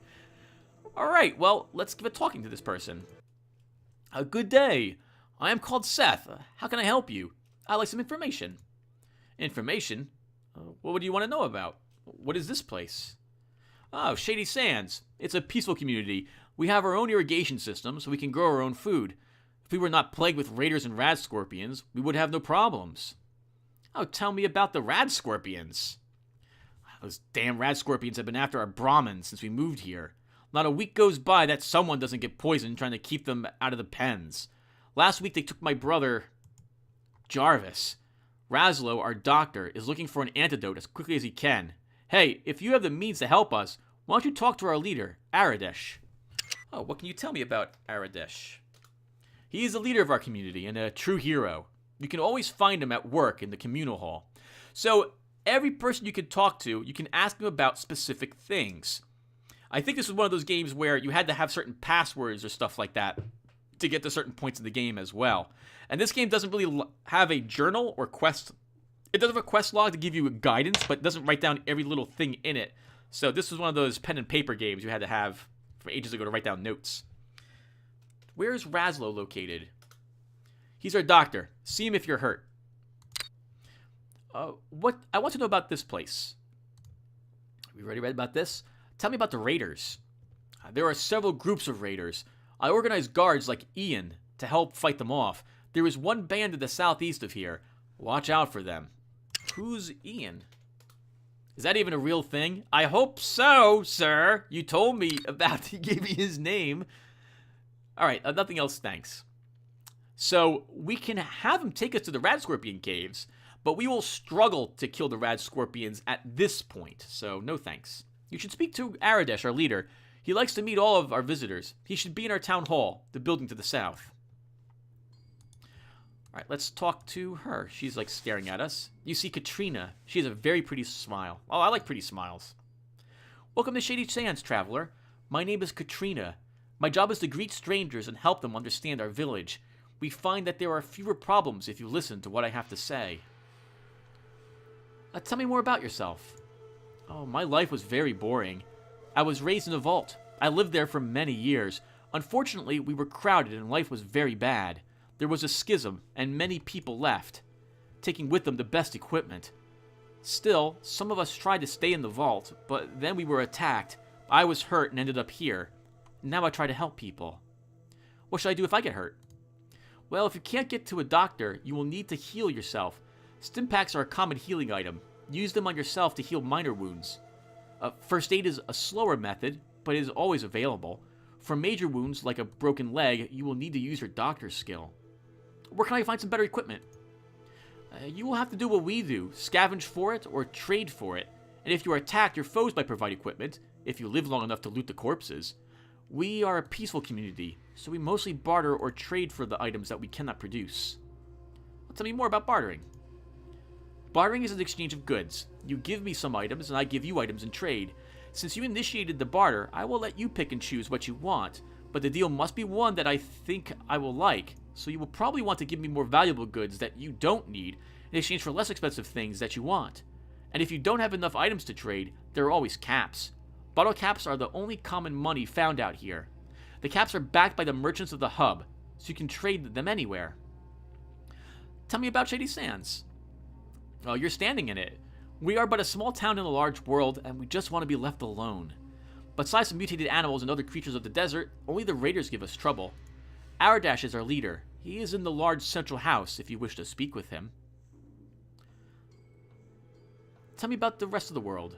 Alright, well, let's give a talking to this person. Good day. I am called Seth. How can I help you? I'd like some information. Information? What do you want to know about? What is this place? Oh, Shady Sands. It's a peaceful community. We have our own irrigation system, so we can grow our own food. If we were not plagued with raiders and rad scorpions, we would have no problems. Oh, tell me about the rad scorpions. Those damn rad scorpions have been after our Brahmins since we moved here. Not a week goes by that someone doesn't get poisoned trying to keep them out of the pens. Last week they took my brother, Jarvis. Razlo, our doctor, is looking for an antidote as quickly as he can. Hey, if you have the means to help us, why don't you talk to our leader, Aradesh? Oh, what can you tell me about Aradesh? He is the leader of our community and a true hero. You can always find him at work in the communal hall. So, every person you can talk to, you can ask them about specific things. I think this was one of those games where you had to have certain passwords or stuff like that to get to certain points of the game as well. And this game doesn't really have a journal or quest. It does have a quest log to give you guidance, but it doesn't write down every little thing in it. So this was one of those pen and paper games you had to have from ages ago to write down notes. Where is Razlo located? He's our doctor. See him if you're hurt. What I want to know about this place. We already read about this? Tell me about the raiders. There are several groups of raiders. I organize guards like Ian to help fight them off. There is one band to the southeast of here. Watch out for them. Who's Ian? Is that even a real thing? I hope so, sir. You told me about he gave me his name. Alright, nothing else, thanks. So, we can have him take us to the Rad Scorpion caves, but we will struggle to kill the Rad Scorpions at this point, so no thanks. You should speak to Aradesh, our leader. He likes to meet all of our visitors. He should be in our town hall, the building to the south. Alright, let's talk to her. She's like staring at us. You see Katrina. She has a very pretty smile. Oh, I like pretty smiles. Welcome to Shady Sands, traveler. My name is Katrina. My job is to greet strangers and help them understand our village. We find that there are fewer problems if you listen to what I have to say. Tell me more about yourself. Oh, my life was very boring. I was raised in a vault. I lived there for many years. Unfortunately, we were crowded and life was very bad. There was a schism, and many people left, taking with them the best equipment. Still, some of us tried to stay in the vault, but then we were attacked. I was hurt and ended up here. Now I try to help people. What should I do if I get hurt? Well, if you can't get to a doctor, you will need to heal yourself. Stim packs are a common healing item. Use them on yourself to heal minor wounds. First aid is a slower method, but it is always available. For major wounds, like a broken leg, you will need to use your doctor's skill. Where can I find some better equipment? You will have to do what we do, scavenge for it or trade for it. And if you are attacked, your foes might provide equipment, if you live long enough to loot the corpses. We are a peaceful community, so we mostly barter or trade for the items that we cannot produce. Tell me more about bartering. Bartering is an exchange of goods. You give me some items, and I give you items in trade. Since you initiated the barter, I will let you pick and choose what you want, but the deal must be one that I think I will like, so you will probably want to give me more valuable goods that you don't need in exchange for less expensive things that you want. And if you don't have enough items to trade, there are always caps. Bottle caps are the only common money found out here. The caps are backed by the merchants of the hub, so you can trade them anywhere. Tell me about Shady Sands. Oh, you're standing in it. We are but a small town in a large world, and we just want to be left alone. Besides some mutated animals and other creatures of the desert, only the raiders give us trouble. Aradash is our leader. He is in the large central house if you wish to speak with him. Tell me about the rest of the world.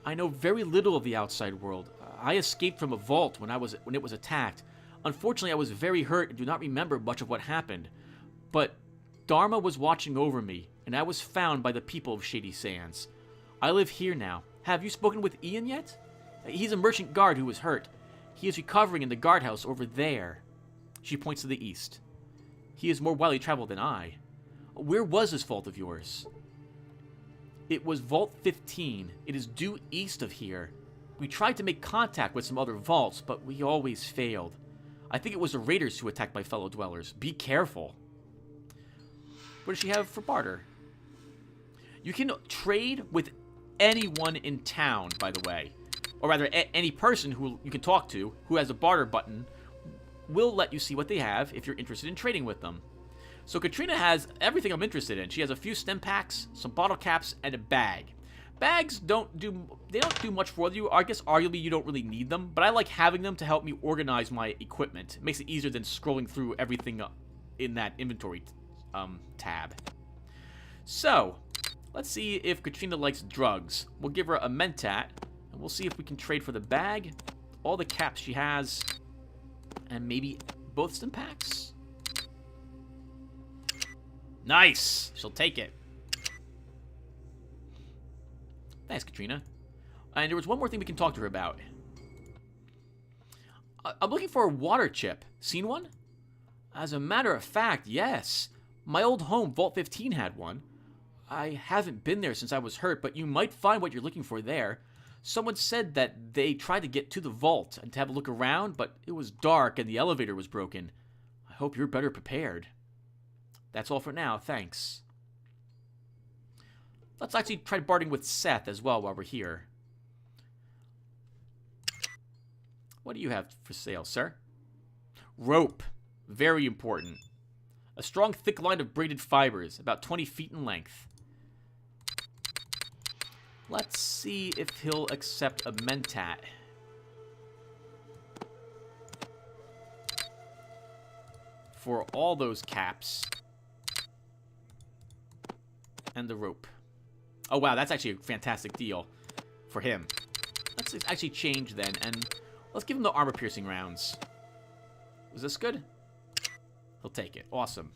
I know very little of the outside world. I escaped from a vault when it was attacked. Unfortunately, I was very hurt and do not remember much of what happened. But Dharma was watching over me, and I was found by the people of Shady Sands. I live here now. Have you spoken with Ian yet? He's a merchant guard who was hurt. He is recovering in the guardhouse over there. She points to the east. He is more widely traveled than I. Where was this vault of yours? It was Vault 15. It is due east of here. We tried to make contact with some other vaults, but we always failed. I think it was the raiders who attacked my fellow dwellers. Be careful. What does she have for barter? You can trade with anyone in town, by the way. Or rather, any person who you can talk to who has a barter button will let you see what they have if you're interested in trading with them. So Katrina has everything I'm interested in. She has a few stem packs, some bottle caps, and a bag. Bags don't do much for you. I guess arguably you don't really need them, but I like having them to help me organize my equipment. It makes it easier than scrolling through everything in that inventory tab. So, let's see if Katrina likes drugs. We'll give her a mentat, and we'll see if we can trade for the bag, all the caps she has, and maybe both stem packs. Nice! She'll take it. Thanks, Katrina. And there was one more thing we can talk to her about. I'm looking for a water chip. Seen one? As a matter of fact, yes. My old home, Vault 15, had one. I haven't been there since I was hurt, but you might find what you're looking for there. Someone said that they tried to get to the vault and to have a look around, but it was dark and the elevator was broken. I hope you're better prepared. That's all for now, thanks. Let's actually try bartering with Seth as well while we're here. What do you have for sale, sir? Rope. Very important. A strong, thick line of braided fibers, about 20 feet in length. Let's see if he'll accept a mentat. For all those caps. And the rope. Oh, wow, that's actually a fantastic deal for him. Let's actually change then, and let's give him the armor-piercing rounds. Is this good? He'll take it. Awesome.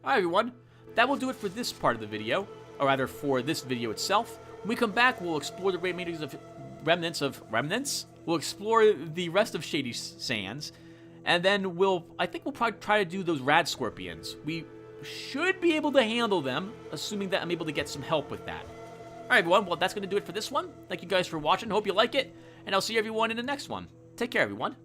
Alright, everyone. That will do it for this part of the video, or rather for this video itself. When we come back, we'll explore the remnants? We'll explore the rest of Shady Sands. And then I think we'll probably try to do those rad scorpions. We should be able to handle them, assuming that I'm able to get some help with that. Alright, everyone, well, that's going to do it for this one. Thank you guys for watching. Hope you like it, and I'll see everyone in the next one. Take care, everyone.